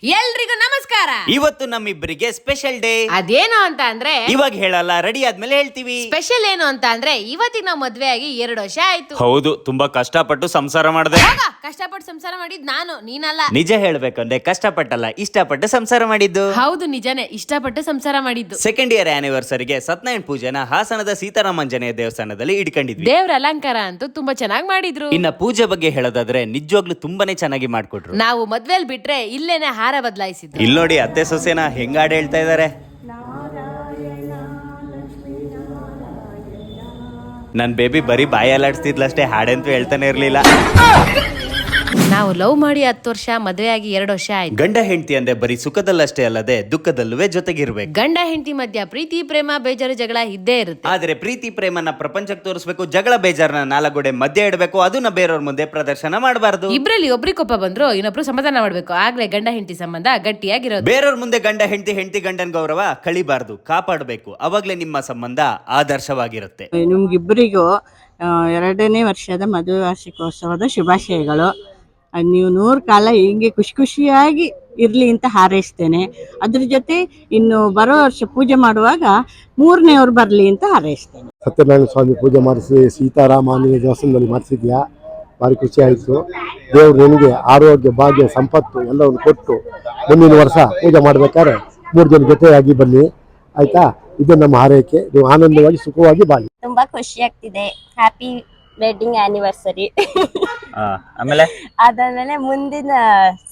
ಎಲ್ರಿಗೂ ನಮಸ್ಕಾರ. ಇವತ್ತು ನಮ್ಮಿಬ್ಬರಿಗೆ ಸ್ಪೆಷಲ್ ಡೇ. ಅದೇನು ಅಂತ ಅಂದ್ರೆ ಇವಾಗ ಹೇಳಲ್ಲ, ರೆಡಿ ಆದ್ಮೇಲೆ ಹೇಳ್ತೀವಿ. ಸ್ಪೆಷಲ್ ಏನು ಅಂತ ಅಂದ್ರೆ ಇವತ್ತಿಗೆ ನಾವು ಮದ್ವೆ ಆಗಿ 2 ವರ್ಷ ಆಯ್ತು. ಹೌದು, ತುಂಬಾ ಕಷ್ಟಪಟ್ಟು ಸಂಸಾರ ಮಾಡಿದೆ. ಕಷ್ಟಪಟ್ಟು ಸಂಸಾರ ಮಾಡಿದ್ ನಾನು, ನೀನಲ್ಲ. ನಿಜ ಹೇಳ್ಬೇಕಂದ್ರೆ ಕಷ್ಟಪಟ್ಟಲ್ಲ, ಇಷ್ಟಪಟ್ಟು ಸಂಸಾರ ಮಾಡಿದ್ದು. ಹೌದು, ನಿಜನೇ, ಇಷ್ಟಪಟ್ಟು ಸಂಸಾರ ಮಾಡಿದ್ದು. ಸೆಕೆಂಡ್ ಇಯರ್ ಆನಿವರ್ಸರಿಗೆ ಸತ್ಯನಾರಾಯಣ ಪೂಜೆನ ಹಾಸನದ ಸೀತಾರಾಮಾಂಜನೇಯ ದೇವಸ್ಥಾನದಲ್ಲಿ ಇಟ್ಕೊಂಡಿದ್ವಿ. ದೇವ್ರ ಅಲಂಕಾರ ಅಂತೂ ತುಂಬಾ ಚೆನ್ನಾಗಿ ಮಾಡಿದ್ರು. ಇನ್ನ ಪೂಜೆ ಬಗ್ಗೆ ಹೇಳೋದಾದ್ರೆ ನಿಜವಾಗ್ಲೂ ತುಂಬಾನೇ ಚೆನ್ನಾಗಿ ಮಾಡ್ಕೊಟ್ರು. ನಾವು ಮದ್ವೆಲ್ ಬಿಟ್ರೆ ಇಲ್ಲೇನೆ ಹಾರ ಬದಲಾಯಿಸಿದ್ರು. ಇಲ್ಲಿ ನೋಡಿ ಅತ್ತೆ ಸೊಸೆನ ಹೆಂಗ ಹಾಡು ಹೇಳ್ತಾ ಇದಾರೆ. ನನ್ ಬೇಬಿ ಬರೀ ಬಾಯಿ ಅಲ್ಲಾಡ್ಸ್ತಿದ್ಲಷ್ಟೇ, ಹಾಡಂತೂ ಹೇಳ್ತಾನೆ ಇರ್ಲಿಲ್ಲ. ನಾವು ಲವ್ ಮಾಡಿ 10 ವರ್ಷ, ಮದ್ವೆ ಆಗಿ 2 ವರ್ಷ ಆಯ್ತು. ಗಂಡ ಹೆಂಡತಿ ಅಂದ್ರೆ ಬರೀ ಸುಖದಲ್ಲಷ್ಟೇ ಅಲ್ಲದೆ ದುಃಖದಲ್ಲೂ ಜೊತೆಗಿರ್ಬೇಕು. ಗಂಡ ಹೆಂಡತಿ ಮಧ್ಯ ಪ್ರೀತಿ ಪ್ರೇಮ ಬೇಜಾರು ಜಗಳ ಇದ್ದೇ ಇರುತ್ತೆ. ಆದ್ರೆ ಪ್ರೀತಿ ಪ್ರೇಮನ ಪ್ರಪಂಚಕ್ಕೆ ತೋರಿಸ್ಬೇಕು, ಜಗಳ ಬೇಜಾರನ 4 ಗೋಡೆ ಮಧ್ಯೆ ಇಡಬೇಕು, ಅದನ್ನ ಬೇರೆಯವ್ರ ಮುಂದೆ ಪ್ರದರ್ಶನ ಮಾಡಬಾರ್ದು. ಇಬ್ರಲ್ಲಿ ಒಬ್ರಿಗೊಬ್ಬ ಬಂದ್ರು ಇನ್ನೊಬ್ರು ಸಮಾಧಾನ ಮಾಡ್ಬೇಕು, ಆಗ್ಲೇ ಗಂಡ ಹೆಂಡತಿ ಸಂಬಂಧ ಗಟ್ಟಿಯಾಗಿರೋದು. ಬೇರೆಯವ್ರ ಮುಂದೆ ಗಂಡ ಹೆಂಡತಿ, ಹೆಂಡತಿ ಗಂಡನ ಗೌರವ ಕಳಿಬಾರ್ದು, ಕಾಪಾಡಬೇಕು. ಅವಾಗ್ಲೇ ನಿಮ್ಮ ಸಂಬಂಧ ಆದರ್ಶವಾಗಿರುತ್ತೆ. ನಿಮ್ಗಿಬ್ಬರಿಗೂ 2ನೇ ವರ್ಷದ ಮದುವೆ ವಾರ್ಷಿಕೋತ್ಸವದ ಶುಭಾಶಯಗಳು. ನೀವು 100 ಕಾಲ ಹಿಂಗೆ ಖುಷಿ ಖುಷಿಯಾಗಿ ಇರಲಿ ಅಂತ ಹಾರೈಸ್ತೇನೆ. ಅದ್ರ ಜೊತೆ ಇನ್ನು ಬರೋ ವರ್ಷ ಪೂಜೆ ಮಾಡುವಾಗ 3ನೇವ್ರು ಬರಲಿ ಅಂತ ಹಾರೈಸ್ತೇನೆ. ಸತ್ಯನಾರಾಯಣ ಸ್ವಾಮಿ ಪೂಜೆ ಮಾಡಿಸಿ ಸೀತಾರಾಮಾಂಜನೇಯ ದೇವಸ್ಥಾನದಲ್ಲಿ ಮಾಡಿಸಿದ್ಯಾ, ಭಾರಿ ಖುಷಿ ಆಯಿತು. ದೇವ್ರು ನಿನಗೆ ಆರೋಗ್ಯ, ಭಾಗ್ಯ, ಸಂಪತ್ತು ಎಲ್ಲವನ್ನು ಕೊಟ್ಟು ಮುಂದಿನ ವರ್ಷ ಪೂಜೆ ಮಾಡಬೇಕಾದ್ರೆ 3 ಜನ ಜೊತೆಯಾಗಿ ಬನ್ನಿ, ಆಯ್ತಾ? ಇದು ನಮ್ಮ ಹಾರೈಕೆ. ನೀವು ಆನಂದವಾಗಿ ಸುಖವಾಗಿ ಬಾಳಿ. ತುಂಬಾ ಖುಷಿ ಆಗ್ತಿದೆ. Happy wedding anniversary. ಆಮೇಲೆ ಅದಾದ್ಮೇಲೆ ಮುಂದಿನ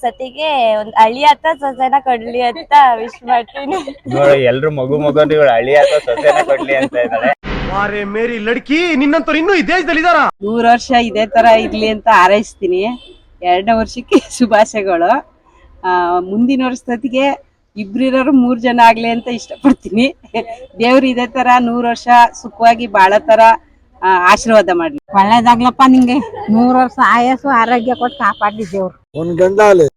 ಸತಿಗೆ ಒಂದು ಅಳಿಯತ್ತ ಸೊಸೆನ ಕೊಡ್ಲಿ ಅಂತ ವಿಶ್ ಮಾಡ್ತೀನಿ. ಎಲ್ರು ಮಗು ಹಳ್ಳಿ ಅಥವಾ ಸೊಸೆನ ಕೊಡ್ಲಿ ಅಂತ ಇದ್ದಾರೆ. ವಾರೆ ಮೇರಿ ಲಡ್ಕಿ, ನಿನ್ನಂತವ್ರು ಇನ್ನೂ ಈ ದೇಶದಲ್ಲಿ ಇದಾರ. 100 ವರ್ಷ ಇದೇ ತರ ಇರ್ಲಿ ಅಂತ ಹಾರೈಸ್ತೀನಿ. 2ನೇ ವರ್ಷಕ್ಕೆ ಶುಭಾಶಯಗಳು. ಮುಂದಿನ ವರ್ಷದೊತ್ತಿಗೆ ಇಬ್ರಿರೋರು 3 ಜನ ಆಗ್ಲಿ ಅಂತ ಇಷ್ಟಪಡ್ತೀನಿ. ದೇವ್ರು ಇದೇ ತರ 100 ವರ್ಷ ಸುಖವಾಗಿ ಬಾಳೋ ತರ ಆಶೀರ್ವಾದ ಮಾಡ್ಲಿ. ಒಳ್ಳೇದಾಗ್ಲಪ್ಪ ನಿಂಗೆ. 100 ವರ್ಷ ಆಯಸ್ಸು ಆರೋಗ್ಯ ಕೊಟ್ಟು ಕಾಪಾಡ್ಲಿ ದೇವ್ರು. ಒಂದ್ ಗಂಡ ಅಲ್ಲಿ,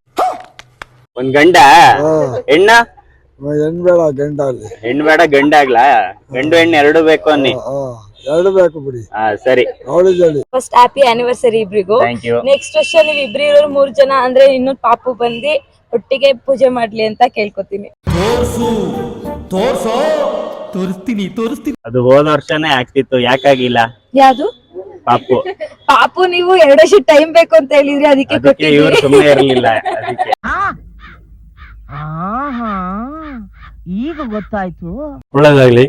ಒಂದ್ ಗಂಡ ಹೆಣ್ಣ ಹೆಣ್ಬೇಡ ಗಂಡ ಅಲ್ಲಿ, ಹೆಣ್ಣು ಬೇಡ ಗಂಡ ಆಗ್ಲಾ? ಗಂಡು ಹೆಣ್ಣು ಎರಡು ಬೇಕು ಅನ್ನಿ. 2 ಬೇಕು ಬಿಡಿ. ಸರಿ, ಫಸ್ಟ್ ಹ್ಯಾಪಿ ಆನಿವರ್ಸರಿ ಇಬ್ರಿಗೂ. Thank you. ನೆಕ್ಸ್ಟ್ ವರ್ಷ ನೀವ್ ಇಬ್ರಿರೋರು 3 ಜನ ಅಂದ್ರೆ ಇನ್ನೊಂದು ಪಾಪು ಬಂದು ಒಟ್ಟಿಗೆ ಪೂಜೆ ಮಾಡ್ಲಿ ಅಂತ ಕೇಳ್ಕೊತೀನಿ. ಅದು ಹೋದ ವರ್ಷನೇ ಆಗ್ತಿತ್ತು, ಯಾಕಾಗಿಲ್ಲ? ಯಾವ್ದು ಪಾಪು ಪಾಪು? ನೀವು 2 ವರ್ಷ ಟೈಮ್ ಬೇಕು ಅಂತ ಹೇಳಿದ್ರಿ, ಅದಕ್ಕೆ ಅದಕ್ಕೆ ಇವ್ರು ಸುಮ್ಮನೆ ಇರ್ಲಿಲ್ಲ. ಅದಕ್ಕೆ ಈಗ ಗೊತ್ತಾಯ್ತು. ಒಳ್ಳೇದಾಗ್ಲಿ.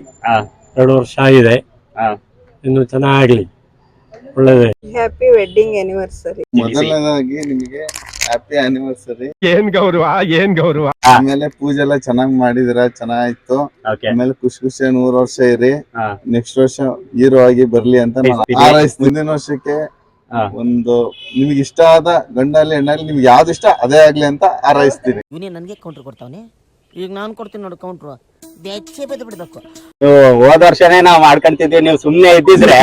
2 ವರ್ಷ ಆಗಿದೆ, ಇನ್ನು ಚೆನ್ನಾಗ್ಲಿ. ಒಳ್ಳೇದೇ. Happy wedding anniversary. ಮೊದಲನೇದಾಗಿ ನಿಮಗೆ ಹ್ಯಾಪಿ ಆನಿವರ್ಸರಿ. ಏನ್ ಗೌರವ, ಏನ್ ಗೌರವ. ಆಮೇಲೆ ಪೂಜೆ ಎಲ್ಲ ಚೆನ್ನಾಗ್ ಮಾಡಿದಿರ, ಚೆನ್ನಾಗಿತ್ತು. ಆಮೇಲೆ ಖುಷಿ ಖುಷಿ 100 ವರ್ಷ ಇರಿ. ನೆಕ್ಸ್ಟ್ ವರ್ಷ ಹೀರೋ ಆಗಿ ಬರ್ಲಿ ಅಂತ ನಾನು ಹಾರೈಸ್ತೀನಿ. ಮುಂದಿನ ವರ್ಷಕ್ಕೆ ಒಂದು ನಿಮ್ಗೆ ಇಷ್ಟ ಆದ ಗಂಡಲ್ಲಿ ಹೆಣ್ಣಲ್ಲಿ ನಿಮ್ಗೆ ಯಾವ್ದು ಇಷ್ಟ ಅದೇ ಆಗ್ಲಿ ಅಂತ ಹಾರೈಸ್ತೀನಿ. ಇವನೇ ನನ್ಗೆ ಕೌಂಟ್ರ್ ಕೊಡ್ತಾವನೆ, ಈಗ ನಾನು ಕೊಡ್ತೀನಿ ನೋಡಿ ಕೌಂಟ್ರು. ಬೆಚ್ಚೆ ಬದ್ದು ಬಿಡ್ಬೇಕು. ಹೋದ ವರ್ಷನೇ ನಾವ್ ಮಾಡ್ಕೊಂತಿದ್ವಿ, ನೀವು ಸುಮ್ನೆ ಇದ್ದಿದ್ರೆ.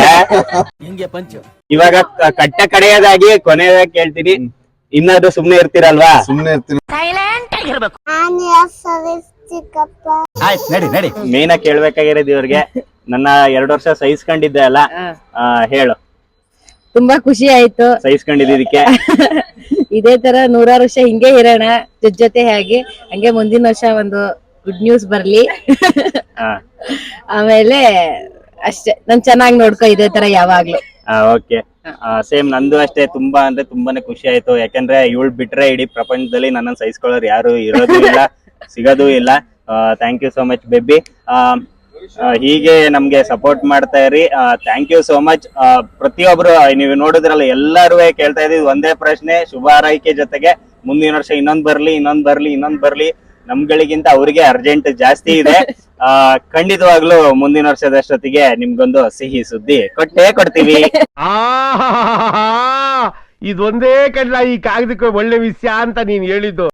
ಹಿಂಗೆ ಪಂಚು. ಇವಾಗ ಕಟ್ಟ ಕಡೆಯದಾಗಿ ಕೊನೆಯದಾಗಿ ಕೇಳ್ತೀನಿ, ಇನ್ನಾದ್ರು ಸುಮ್ನೆ ಇರ್ತೀರಲ್ವಾ? ಸುಮ್ನೆ ಇರ್ತೀನಿ. ಸೈಲೆಂಟ್ ಆಗಿರ್ಬೇಕು. ಆಯ್ತು, ನಡಿ ನಡಿ. ಮೇನ್ ಆಗಿ ಕೇಳ್ಬೇಕಾಗಿರೋದು ಇವ್ರಿಗೆ, ನನ್ನ 2 ವರ್ಷ ಸಹಿಸ್ಕೊಂಡಿದ್ದೆ ಅಲ್ಲ, ಹೇಳು. ತುಂಬಾ ಖುಷಿ ಆಯ್ತು ಸಹಿಸ್ಕೊಂಡಿದ್ದಕ್ಕೆ. ಇದೇ ತರ 100 ವರ್ಷ ಹಿಂಗೆ ಇರೋಣ ಜೊತೆ ಹಾಗೆ. ಹಂಗೆ ಮುಂದಿನ ವರ್ಷ ಒಂದು ಗುಡ್ ನ್ಯೂಸ್ ಬರ್ಲಿ. ಆಮೇಲೆ ಅಷ್ಟೇ, ನನ್ ಚೆನ್ನಾಗಿ ನೋಡ್ಕೊ ಇದೇ ತರ ಯಾವಾಗ್ಲೂ. ಓಕೆ, ಸೇಮ್ ನಂದು ಅಷ್ಟೇ. ತುಂಬಾ ಅಂದ್ರೆ ತುಂಬಾನೇ ಖುಷಿ ಆಯ್ತು. ಯಾಕಂದ್ರೆ ಇವಳು ಬಿಟ್ರೆ ಇಡೀ ಪ್ರಪಂಚದಲ್ಲಿ ನನ್ನ ಸಹಿಸ್ಕೊಳ್ಳೋರು ಯಾರು ಇರೋದು ಇಲ್ಲ, ಸಿಗೋದು ಇಲ್ಲ. Thank you so much baby. ಹೀಗೆ ನಮ್ಗೆ ಸಪೋರ್ಟ್ ಮಾಡ್ತಾ ಇರಿ. ಥ್ಯಾಂಕ್ ಯು ಸೋ ಮಚ್. ಪ್ರತಿಯೊಬ್ರು ನೀವು ನೋಡಿದ್ರಲ್ಲ, ಎಲ್ಲರೂ ಕೇಳ್ತಾ ಇದ್ದೀವಿ ಒಂದೇ ಪ್ರಶ್ನೆ, ಶುಭ ಹಾರೈಕೆ ಜೊತೆಗೆ ಮುಂದಿನ ವರ್ಷ ಇನ್ನೊಂದ್ ಬರ್ಲಿ. ನಮ್ಗಳಿಗಿಂತ ಅವ್ರಿಗೆ ಅರ್ಜೆಂಟ್ ಜಾಸ್ತಿ ಇದೆ. ಖಂಡಿತವಾಗ್ಲೂ ಮುಂದಿನ ವರ್ಷದಷ್ಟೊತ್ತಿಗೆ ನಿಮ್ಗೊಂದು ಸಿಹಿ ಸುದ್ದಿ ಕೊಟ್ಟೇ ಕೊಡ್ತೀವಿ. ಇದೊಂದೇ ಕಡ್ಲ ಈ ಕಾಗದಕ್ಕೆ ಒಳ್ಳೆ ವಿಷಯ ಅಂತ ನೀನ್ ಹೇಳಿದ್ದು.